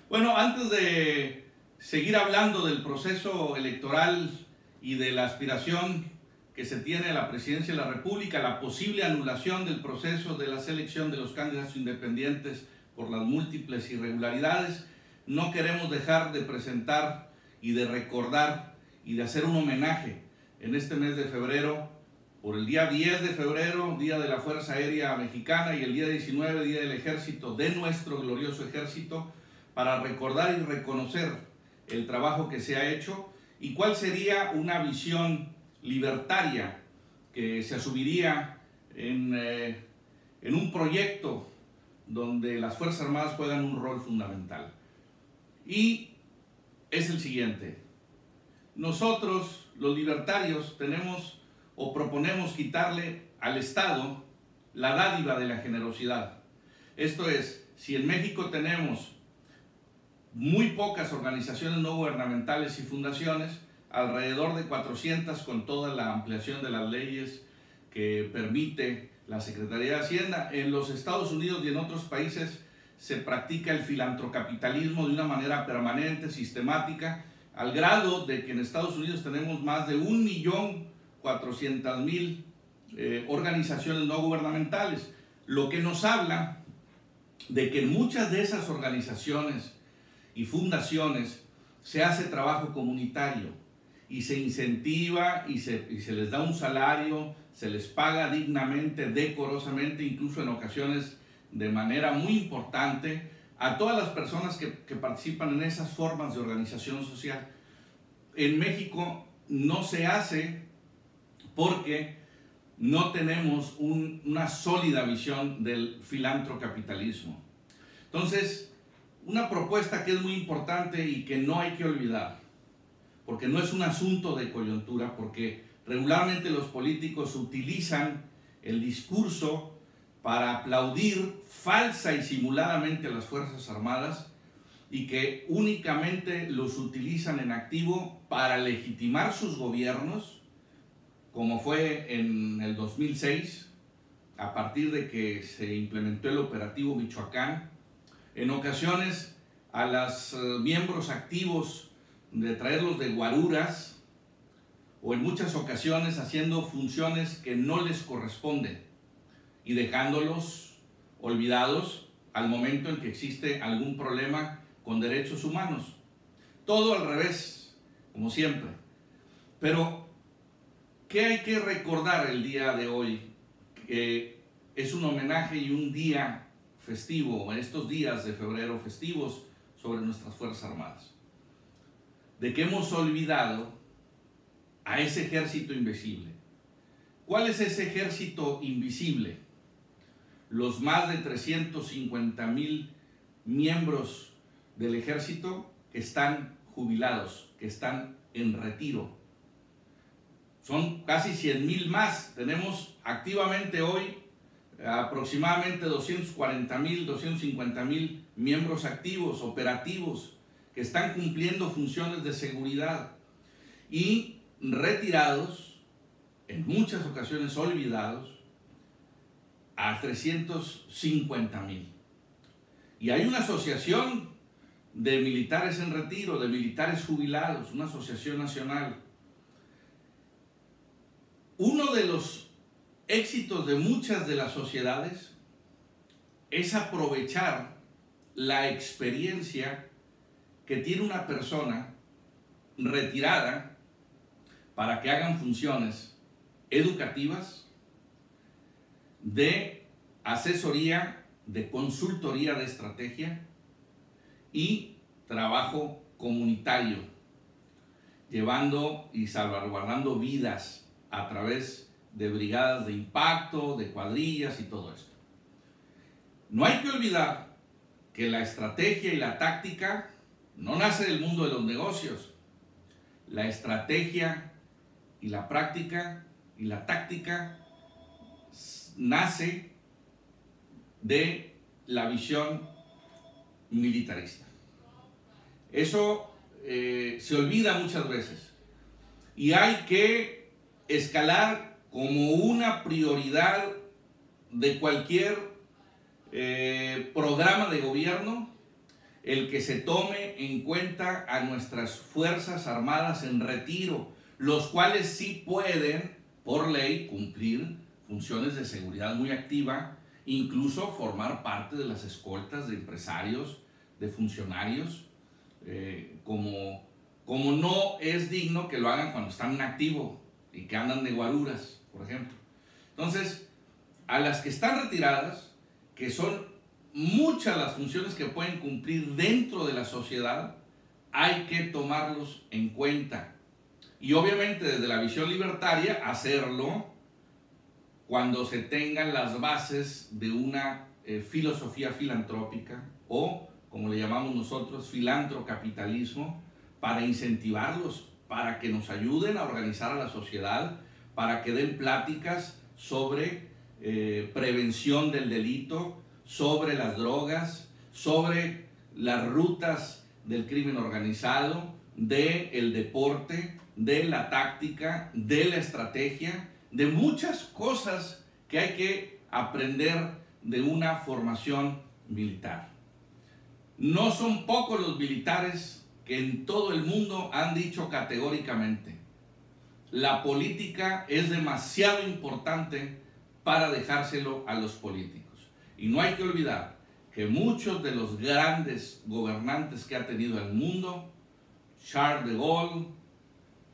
Bueno, antes de seguir hablando del proceso electoral y de la aspiración que se tiene a la presidencia de la República, la posible anulación del proceso de la selección de los candidatos independientes por las múltiples irregularidades, no queremos dejar de presentar y de recordar y de hacer un homenaje en este mes de febrero, por el día 10 de febrero, Día de la Fuerza Aérea Mexicana, y el día 19, Día del Ejército, de nuestro glorioso ejército, para recordar y reconocer el trabajo que se ha hecho y cuál sería una visión libertaria que se asumiría en un proyecto donde las Fuerzas Armadas juegan un rol fundamental. Y es el siguiente: nosotros, los libertarios, tenemos o proponemos quitarle al Estado la dádiva de la generosidad. Esto es, si en México tenemos muy pocas organizaciones no gubernamentales y fundaciones, alrededor de 400 con toda la ampliación de las leyes que permite la Secretaría de Hacienda. En los Estados Unidos y en otros países se practica el filantrocapitalismo de una manera permanente, sistemática, al grado de que en Estados Unidos tenemos más de 1.400.000 organizaciones no gubernamentales, lo que nos habla de que en muchas de esas organizaciones y fundaciones se hace trabajo comunitario y se incentiva y se les da un salario, se les paga dignamente, decorosamente, incluso en ocasiones de manera muy importante, a todas las personas que participan en esas formas de organización social. En México no se hace porque no tenemos una sólida visión del filantrocapitalismo. Entonces, una propuesta que es muy importante y que no hay que olvidar, porque no es un asunto de coyuntura, porque regularmente los políticos utilizan el discurso para aplaudir falsa y simuladamente a las Fuerzas Armadas, y que únicamente los utilizan en activo para legitimar sus gobiernos, como fue en el 2006, a partir de que se implementó el operativo Michoacán. En ocasiones a los miembros activos de traerlos de guaruras, o en muchas ocasiones haciendo funciones que no les corresponden y dejándolos olvidados al momento en que existe algún problema con derechos humanos. Todo al revés, como siempre. Pero, ¿qué hay que recordar el día de hoy? Que es un homenaje y un día festivo, en estos días de febrero festivos sobre nuestras Fuerzas Armadas. De que hemos olvidado a ese ejército invisible. ¿Cuál es ese ejército invisible? Los más de 350.000 miembros del ejército que están jubilados, que están en retiro. Son casi 100.000 más. Tenemos activamente hoy aproximadamente 240.000, 250.000 miembros activos, operativos, que están cumpliendo funciones de seguridad, y retirados, en muchas ocasiones olvidados, a 350.000. Y hay una asociación de militares en retiro, de militares jubilados, una asociación nacional. Uno de los éxitos de muchas de las sociedades es aprovechar la experiencia que tiene una persona retirada para que hagan funciones educativas, de asesoría, de consultoría de estrategia y trabajo comunitario, llevando y salvaguardando vidas a través de brigadas de impacto, de cuadrillas y todo esto. No hay que olvidar que la estrategia y la táctica no nace del mundo de los negocios. La estrategia y la práctica y la táctica nace de la visión militarista. Eso se olvida muchas veces, y hay que escalar como una prioridad de cualquier programa de gobierno el que se tome en cuenta a nuestras Fuerzas Armadas en retiro, los cuales sí pueden, por ley, cumplir funciones de seguridad muy activa, incluso formar parte de las escoltas de empresarios, de funcionarios, como no es digno que lo hagan cuando están en activo y que andan de guaruras, por ejemplo. Entonces, a las que están retiradas, que son muchas las funciones que pueden cumplir dentro de la sociedad, hay que tomarlos en cuenta. Y obviamente desde la visión libertaria, hacerlo cuando se tengan las bases de una filosofía filantrópica o, como le llamamos nosotros, filantrocapitalismo, para incentivarlos, para que nos ayuden a organizar a la sociedad, para que den pláticas sobre prevención del delito, sobre las drogas, sobre las rutas del crimen organizado, del deporte, de la táctica, de la estrategia, de muchas cosas que hay que aprender de una formación militar. No son pocos los militares que en todo el mundo han dicho categóricamente: la política es demasiado importante para dejárselo a los políticos. Y no hay que olvidar que muchos de los grandes gobernantes que ha tenido el mundo, Charles de Gaulle,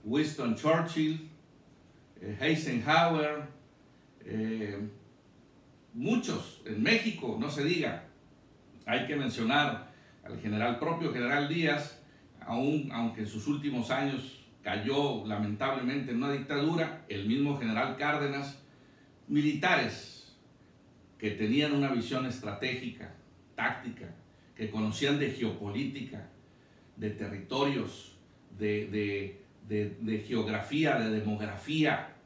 Winston Churchill, Eisenhower, muchos, en México, no se diga, hay que mencionar al propio general Díaz, aunque en sus últimos años cayó lamentablemente en una dictadura, el mismo general Cárdenas, militares que tenían una visión estratégica, táctica, que conocían de geopolítica, de territorios, de geografía, de demografía,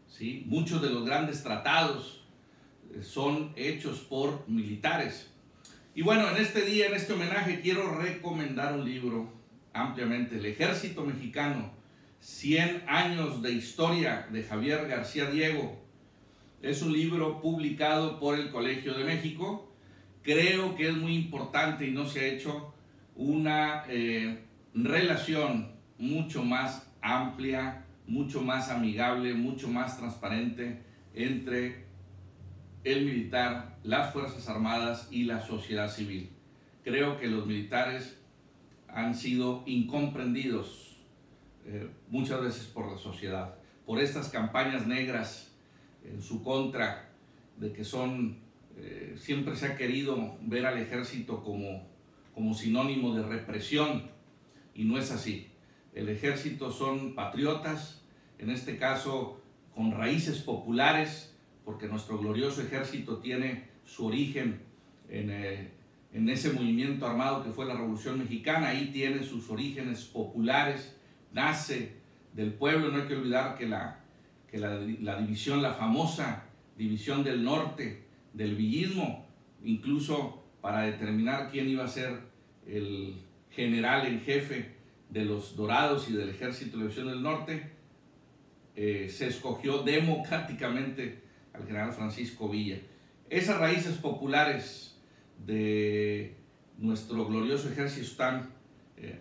¿sí? Muchos de los grandes tratados son hechos por militares. Y bueno, en este día, en este homenaje, quiero recomendar un libro ampliamente: El Ejército Mexicano, 100 años de historia, de Javier García Diego. Es un libro publicado por el Colegio de México. Creo que es muy importante y no se ha hecho una relación mucho más amplia, mucho más amigable, mucho más transparente entre el militar, las Fuerzas Armadas y la sociedad civil. Creo que los militares han sido incomprendidos muchas veces por la sociedad, por estas campañas negras en su contra, de que siempre se ha querido ver al ejército como sinónimo de represión, y no es así. El ejército son patriotas, en este caso con raíces populares, porque nuestro glorioso ejército tiene su origen en ese movimiento armado que fue la Revolución Mexicana. Ahí tiene sus orígenes populares, nace del pueblo. No hay que olvidar que la división, la famosa división del norte, del villismo, incluso para determinar quién iba a ser el general en jefe de los Dorados y del Ejército de la División del Norte, se escogió democráticamente al general Francisco Villa. Esas raíces populares de nuestro glorioso ejército están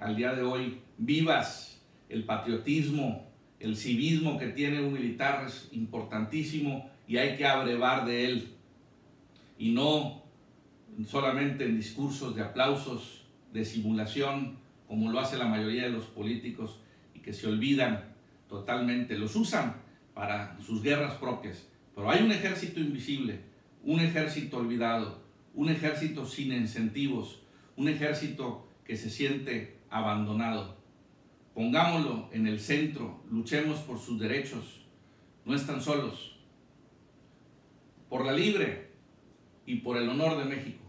al día de hoy vivas. El patriotismo, el civismo que tiene un militar es importantísimo y hay que abrevar de él, y no solamente en discursos de aplausos, de simulación, como lo hace la mayoría de los políticos, y que se olvidan totalmente, los usan para sus guerras propias. Pero hay un ejército invisible, un ejército olvidado, un ejército sin incentivos, un ejército que se siente abandonado. Pongámoslo en el centro, luchemos por sus derechos, no están solos. Por la libre y por el honor de México.